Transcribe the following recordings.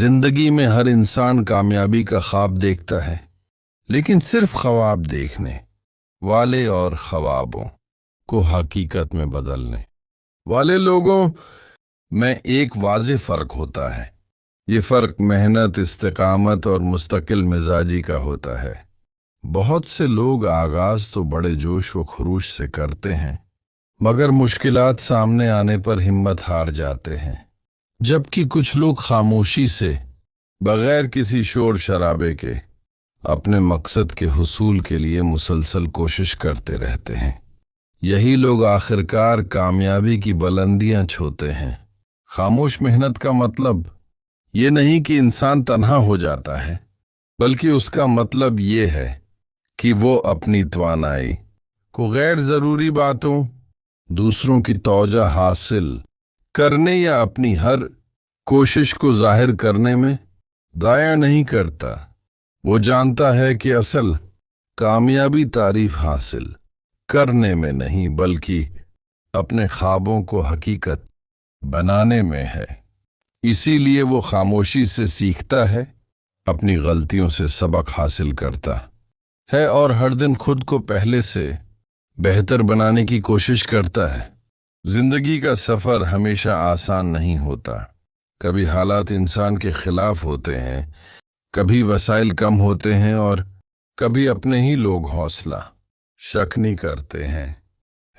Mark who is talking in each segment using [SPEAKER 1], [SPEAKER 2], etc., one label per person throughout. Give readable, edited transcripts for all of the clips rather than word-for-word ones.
[SPEAKER 1] زندگی میں ہر انسان کامیابی کا خواب دیکھتا ہے، لیکن صرف خواب دیکھنے والے اور خوابوں کو حقیقت میں بدلنے والے لوگوں میں ایک واضح فرق ہوتا ہے۔ یہ فرق محنت، استقامت اور مستقل مزاجی کا ہوتا ہے۔ بہت سے لوگ آغاز تو بڑے جوش و خروش سے کرتے ہیں، مگر مشکلات سامنے آنے پر ہمت ہار جاتے ہیں، جبکہ کچھ لوگ خاموشی سے بغیر کسی شور شرابے کے اپنے مقصد کے حصول کے لیے مسلسل کوشش کرتے رہتے ہیں۔ یہی لوگ آخرکار کامیابی کی بلندیاں چھوتے ہیں۔ خاموش محنت کا مطلب یہ نہیں کہ انسان تنہا ہو جاتا ہے، بلکہ اس کا مطلب یہ ہے کہ وہ اپنی توانائی کو غیر ضروری باتوں، دوسروں کی توجہ حاصل کرنے یا اپنی ہر کوشش کو ظاہر کرنے میں ضائع نہیں کرتا۔ وہ جانتا ہے کہ اصل کامیابی تعریف حاصل کرنے میں نہیں، بلکہ اپنے خوابوں کو حقیقت بنانے میں ہے۔ اسی لیے وہ خاموشی سے سیکھتا ہے، اپنی غلطیوں سے سبق حاصل کرتا ہے اور ہر دن خود کو پہلے سے بہتر بنانے کی کوشش کرتا ہے۔ زندگی کا سفر ہمیشہ آسان نہیں ہوتا۔ کبھی حالات انسان کے خلاف ہوتے ہیں، کبھی وسائل کم ہوتے ہیں اور کبھی اپنے ہی لوگ حوصلہ شکنی کرتے ہیں۔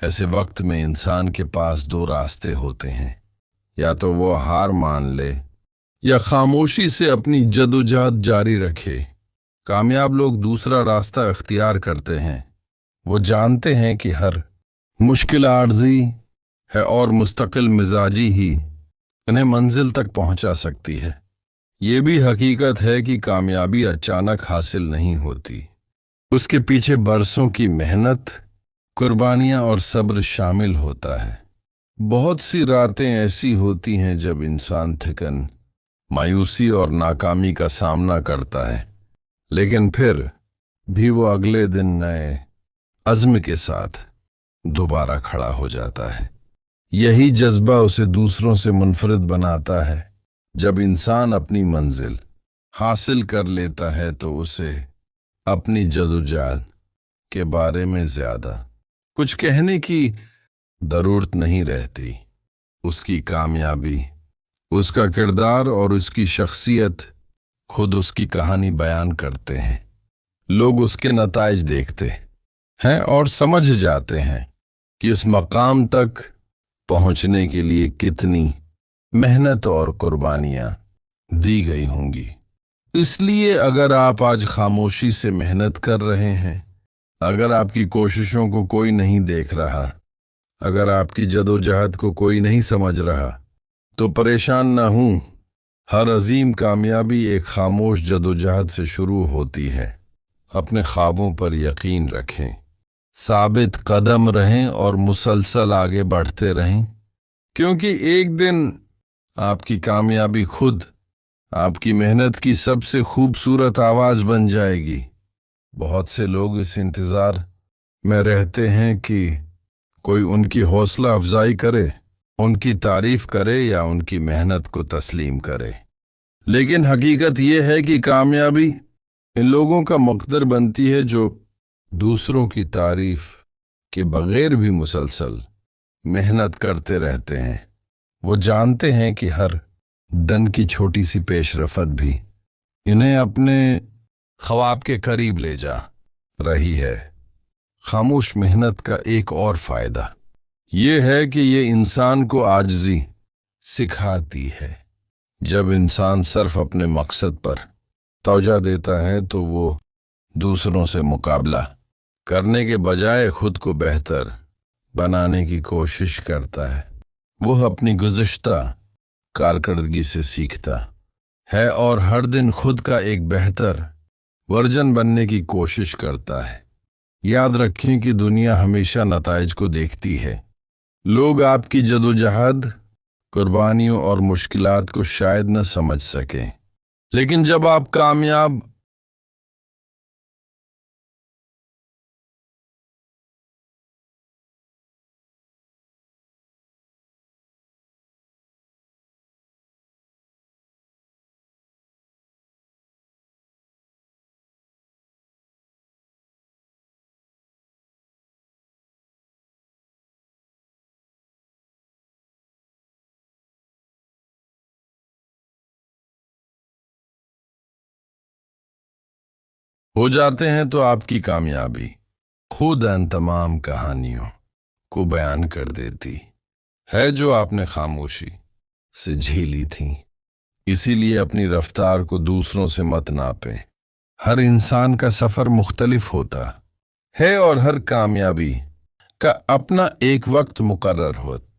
[SPEAKER 1] ایسے وقت میں انسان کے پاس دو راستے ہوتے ہیں، یا تو وہ ہار مان لے یا خاموشی سے اپنی جدوجہد جاری رکھے۔ کامیاب لوگ دوسرا راستہ اختیار کرتے ہیں۔ وہ جانتے ہیں کہ ہر مشکل عارضی ہے اور مستقل مزاجی ہی انہیں منزل تک پہنچا سکتی ہے۔ یہ بھی حقیقت ہے کہ کامیابی اچانک حاصل نہیں ہوتی۔ اس کے پیچھے برسوں کی محنت، قربانیاں اور صبر شامل ہوتا ہے۔ بہت سی راتیں ایسی ہوتی ہیں جب انسان تھکن، مایوسی اور ناکامی کا سامنا کرتا ہے، لیکن پھر بھی وہ اگلے دن نئے عزم کے ساتھ دوبارہ کھڑا ہو جاتا ہے۔ یہی جذبہ اسے دوسروں سے منفرد بناتا ہے۔ جب انسان اپنی منزل حاصل کر لیتا ہے تو اسے اپنی جدوجہد کے بارے میں زیادہ کچھ کہنے کی ضرورت نہیں رہتی۔ اس کی کامیابی، اس کا کردار اور اس کی شخصیت خود اس کی کہانی بیان کرتے ہیں۔ لوگ اس کے نتائج دیکھتے ہیں اور سمجھ جاتے ہیں کہ اس مقام تک پہنچنے کے لیے کتنی محنت اور قربانیاں دی گئی ہوں گی۔ اس لیے اگر آپ آج خاموشی سے محنت کر رہے ہیں، اگر آپ کی کوششوں کو کوئی نہیں دیکھ رہا، اگر آپ کی جدوجہد کو کوئی نہیں سمجھ رہا، تو پریشان نہ ہوں۔ ہر عظیم کامیابی ایک خاموش جدوجہد سے شروع ہوتی ہے۔ اپنے خوابوں پر یقین رکھیں، ثابت قدم رہیں اور مسلسل آگے بڑھتے رہیں، کیونکہ ایک دن آپ کی کامیابی خود آپ کی محنت کی سب سے خوبصورت آواز بن جائے گی۔ بہت سے لوگ اس انتظار میں رہتے ہیں کہ کوئی ان کی حوصلہ افزائی کرے، ان کی تعریف کرے یا ان کی محنت کو تسلیم کرے، لیکن حقیقت یہ ہے کہ کامیابی ان لوگوں کا مقدر بنتی ہے جو دوسروں کی تعریف کے بغیر بھی مسلسل محنت کرتے رہتے ہیں۔ وہ جانتے ہیں کہ ہر دن کی چھوٹی سی پیش رفت بھی انہیں اپنے خواب کے قریب لے جا رہی ہے۔ خاموش محنت کا ایک اور فائدہ یہ ہے کہ یہ انسان کو عاجزی سکھاتی ہے۔ جب انسان صرف اپنے مقصد پر توجہ دیتا ہے تو وہ دوسروں سے مقابلہ کرنے کے بجائے خود کو بہتر بنانے کی کوشش کرتا ہے۔ وہ اپنی گزشتہ کارکردگی سے سیکھتا ہے اور ہر دن خود کا ایک بہتر ورژن بننے کی کوشش کرتا ہے۔ یاد رکھیں کہ دنیا ہمیشہ نتائج کو دیکھتی ہے۔ لوگ آپ کی جدوجہد، قربانیوں اور مشکلات کو شاید نہ سمجھ سکیں، لیکن جب آپ کامیاب ہو جاتے ہیں تو آپ کی کامیابی خود ان تمام کہانیوں کو بیان کر دیتی ہے جو آپ نے خاموشی سے جھیلی تھی۔ اسی لیے اپنی رفتار کو دوسروں سے مت ناپیں۔ ہر انسان کا سفر مختلف ہوتا ہے اور ہر کامیابی کا اپنا ایک وقت مقرر ہوتا